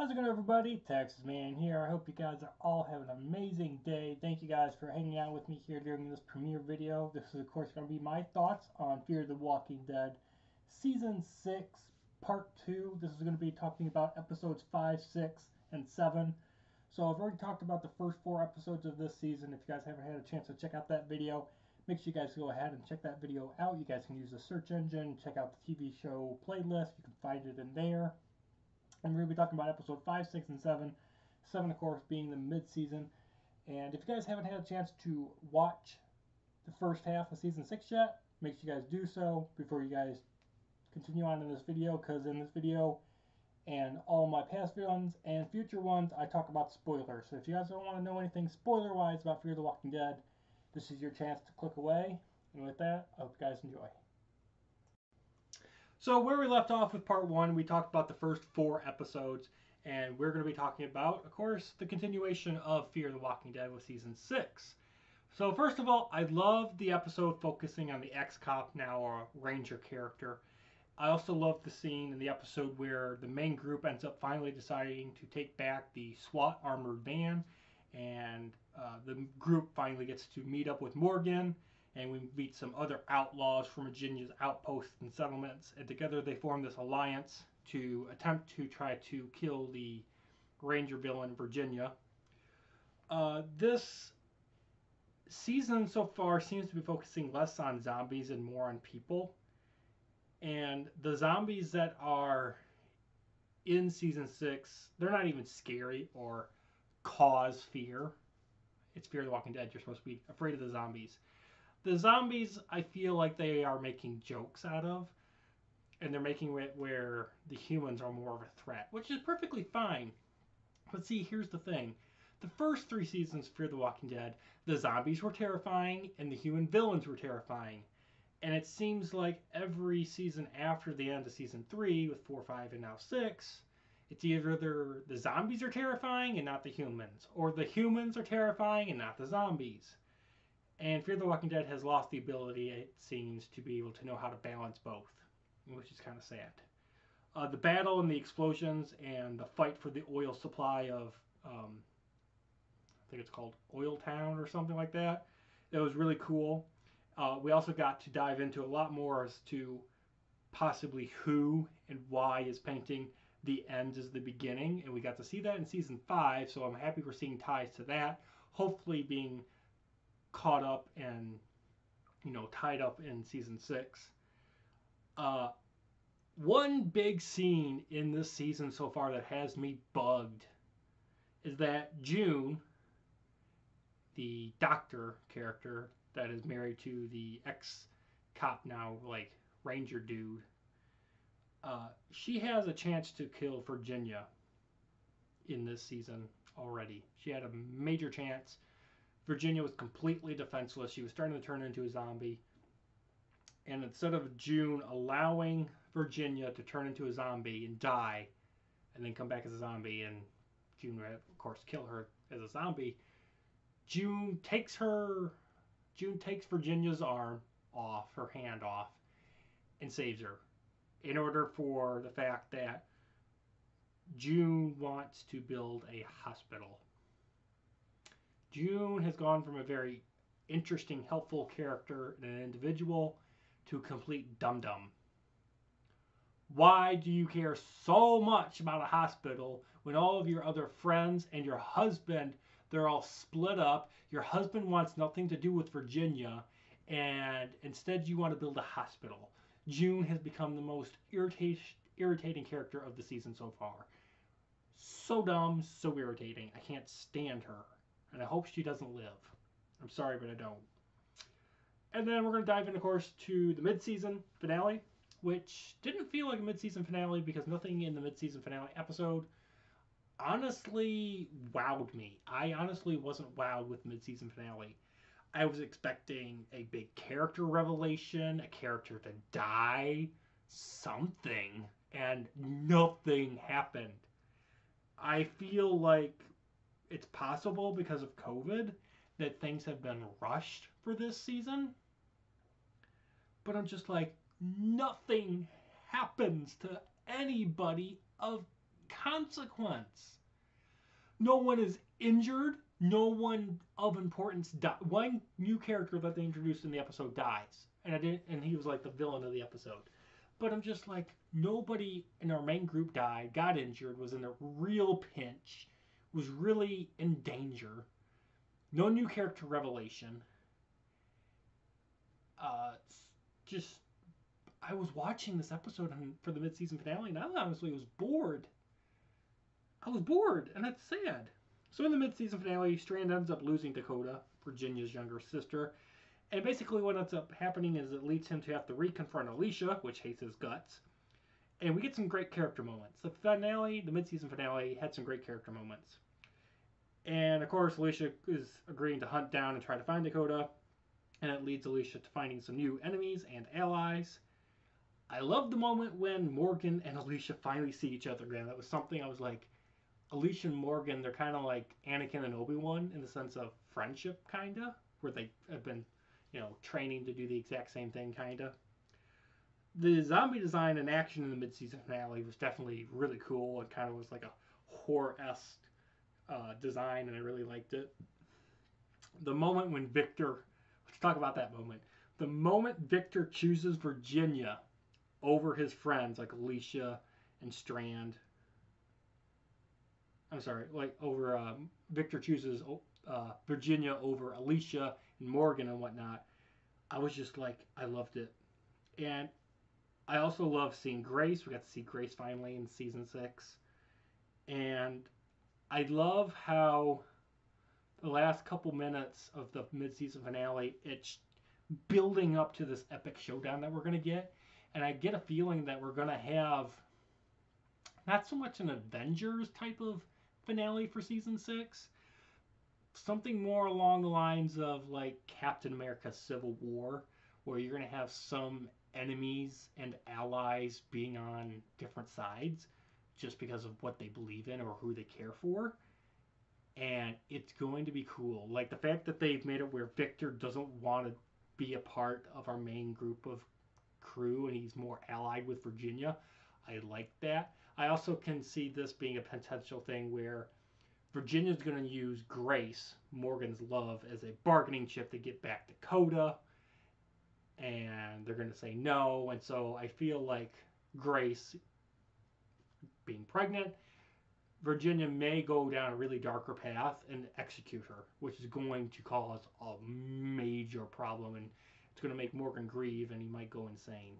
How's it going, everybody? Texas Man here. I hope you guys are all having an amazing day. Thank you guys for hanging out with me here during this premiere video. This is, of course, going to be my thoughts on Fear the Walking Dead Season 6, Part 2. This is going to be talking about episodes 5, 6, and 7. So I've already talked about the first 4 episodes of this season. If you guys haven't had a chance to check out that video, make sure you guys go ahead and check that video out. You guys can use the search engine, check out the TV show playlist. You can find it in there. And we're going to be talking about episode 5, 6, and 7. 7, of course, being the mid-season. And if you guys haven't had a chance to watch the first half of season 6 yet, make sure you guys do so before you guys continue on in this video, because in this video and all my past ones and future ones, I talk about spoilers. So if you guys don't want to know anything spoiler-wise about Fear the Walking Dead, this is your chance to click away. And with that, I hope you guys enjoy. So where we left off with part 1, we talked about the first 4 episodes, and we're going to be talking about, of course, the continuation of Fear the Walking Dead with season 6. So first of all, I love the episode focusing on the ex-cop, now a ranger character. I also love the scene in the episode where the main group ends up finally deciding to take back the SWAT armored van, and the group finally gets to meet up with Morgan, and we meet some other outlaws from Virginia's outposts and settlements, and together they form this alliance to attempt to try to kill the ranger villain Virginia. This season so far seems to be focusing less on zombies and more on people. And the zombies that are in season 6, they're not even scary or cause fear. It's Fear the Walking Dead. You're supposed to be afraid of the zombies. The zombies, I feel like they are making jokes out of, and they're making it where the humans are more of a threat, which is perfectly fine. But see, here's the thing. The first 3 seasons of Fear the Walking Dead, the zombies were terrifying and the human villains were terrifying. And it seems like every season after the end of season 3, with 4, 5, and now 6, it's either the zombies are terrifying and not the humans, or the humans are terrifying and not the zombies. And Fear the Walking Dead has lost the ability, it seems, to be able to know how to balance both, which is kind of sad. The battle and the explosions and the fight for the oil supply of, I think it's called Oil Town or something like that, it was really cool. We also got to dive into a lot more as to possibly who and why is painting the end as the beginning, and we got to see that in season 5, so I'm happy we're seeing ties to that, hopefully being caught up and, tied up in season 6. One big scene in this season so far that has me bugged is that June, the doctor character that is married to the ex-cop now, like, ranger dude, she has a chance to kill Virginia in this season already. She had a major chance. Virginia was completely defenseless. She was starting to turn into a zombie. And instead of June allowing Virginia to turn into a zombie and die, and then come back as a zombie, and June would, of course, kill her as a zombie, June takes Virginia's arm off, her hand off, and saves her. In order for the fact that June wants to build a hospital. June has gone from a very interesting, helpful character and an individual to a complete dum-dum. Why do you care so much about a hospital when all of your other friends and your husband, they're all split up? Your husband wants nothing to do with Virginia, and instead you want to build a hospital. June has become the most irritating character of the season so far. So dumb, so irritating. I can't stand her. And I hope she doesn't live. I'm sorry, but I don't. And then we're going to dive in, of course, to the mid-season finale, which didn't feel like a mid-season finale because nothing in the mid-season finale episode honestly wowed me. I honestly wasn't wowed with the mid-season finale. I was expecting a big character revelation, a character to die, something, and nothing happened. I feel like it's possible because of COVID that things have been rushed for this season. But I'm just like, nothing happens to anybody of consequence. No one is injured. No one of importance died. One new character that they introduced in the episode dies, and he was like the villain of the episode. But I'm just like, nobody in our main group died, got injured, was in a real pinch, was really in danger. No new character revelation. Just I was watching this episode for the mid-season finale, and I honestly was bored. I was bored, and that's sad. So in the mid-season finale, Strand ends up losing Dakota, Virginia's younger sister, and basically what ends up happening is it leads him to have to reconfront Alicia, which hates his guts, and we get some great character moments. The finale, the mid-season finale, had some great character moments. And of course, Alicia is agreeing to hunt down and try to find Dakota, and it leads Alicia to finding some new enemies and allies. I love the moment when Morgan and Alicia finally see each other again. That was something I was like, Alicia and Morgan, they're kind of like Anakin and Obi-Wan in the sense of friendship, kind of, where they have been, training to do the exact same thing, kind of. The zombie design and action in the mid-season finale was definitely really cool. It kind of was like a horror-esque design, and I really liked it. The moment when Victor, let's talk about that moment. The moment Victor chooses Virginia over his friends like Alicia and Strand. I'm sorry, like over Victor chooses Virginia over Alicia and Morgan and whatnot. I was just like, I loved it. And I also love seeing Grace. We got to see Grace finally in season 6. And I love how the last couple minutes of the mid-season finale, it's building up to this epic showdown that we're going to get. And I get a feeling that we're going to have not so much an Avengers type of finale for season 6, something more along the lines of like Captain America Civil War, where you're going to have some enemies and allies being on different sides just because of what they believe in or who they care for. And it's going to be cool. Like the fact that they've made it where Victor doesn't want to be a part of our main group of crew and he's more allied with Virginia. I like that. I also can see this being a potential thing where Virginia's going to use Grace, Morgan's love, as a bargaining chip to get back Dakota. And they're going to say no. And so I feel like Grace, being pregnant, Virginia may go down a really darker path and execute her, which is going to cause a major problem. And it's going to make Morgan grieve and he might go insane.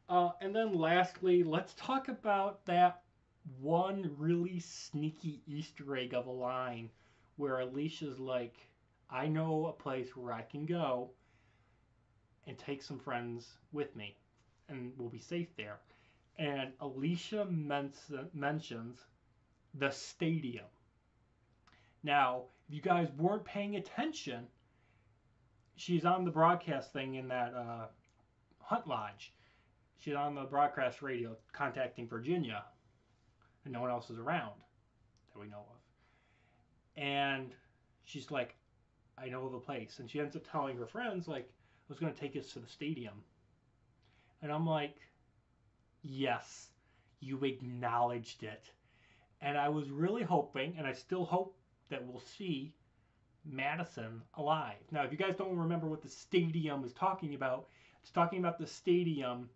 And then lastly, let's talk about that one really sneaky Easter egg of a line where Alicia's like, I know a place where I can go and take some friends with me and we'll be safe there. And Alicia mentions the stadium. Now, if you guys weren't paying attention, she's on the broadcast thing in that Hunt Lodge. She's on the broadcast radio contacting Virginia, and no one else is around that we know of. And she's like, I know of a place. And she ends up telling her friends, like, I was going to take us to the stadium. And I'm like, yes, you acknowledged it. And I was really hoping, and I still hope, that we'll see Madison alive. Now, if you guys don't remember what the stadium is talking about, it's talking about the stadium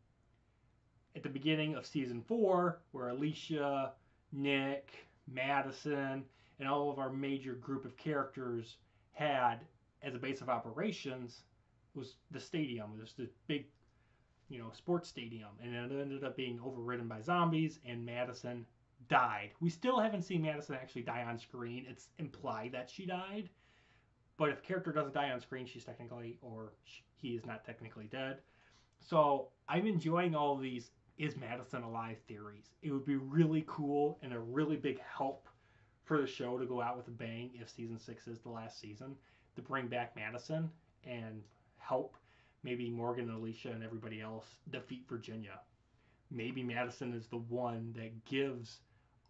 at the beginning of season 4, where Alicia, Nick, Madison, and all of our major group of characters had as a base of operations was the stadium. It was the big, sports stadium, and it ended up being overridden by zombies, and Madison died. We still haven't seen Madison actually die on screen. It's implied that she died, but if a character doesn't die on screen, she's technically, or he is not technically dead. So I'm enjoying all of these is Madison alive theories. It would be really cool and a really big help for the show to go out with a bang if season 6 is the last season, to bring back Madison and help maybe Morgan and Alicia and everybody else defeat Virginia. Maybe Madison is the one that gives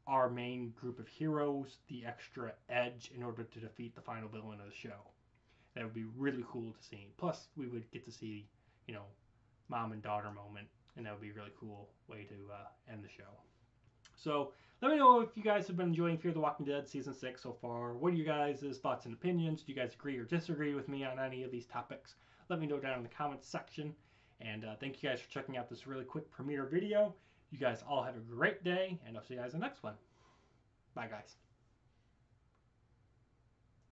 our main group of heroes the extra edge in order to defeat the final villain of the show. That would be really cool to see. Plus, we would get to see, mom and daughter moment, and that would be a really cool way to end the show. So let me know if you guys have been enjoying Fear the Walking Dead Season 6 so far. What are you guys' thoughts and opinions? Do you guys agree or disagree with me on any of these topics? Let me know down in the comments section. And thank you guys for checking out this really quick premiere video. You guys all have a great day, and I'll see you guys in the next one. Bye, guys.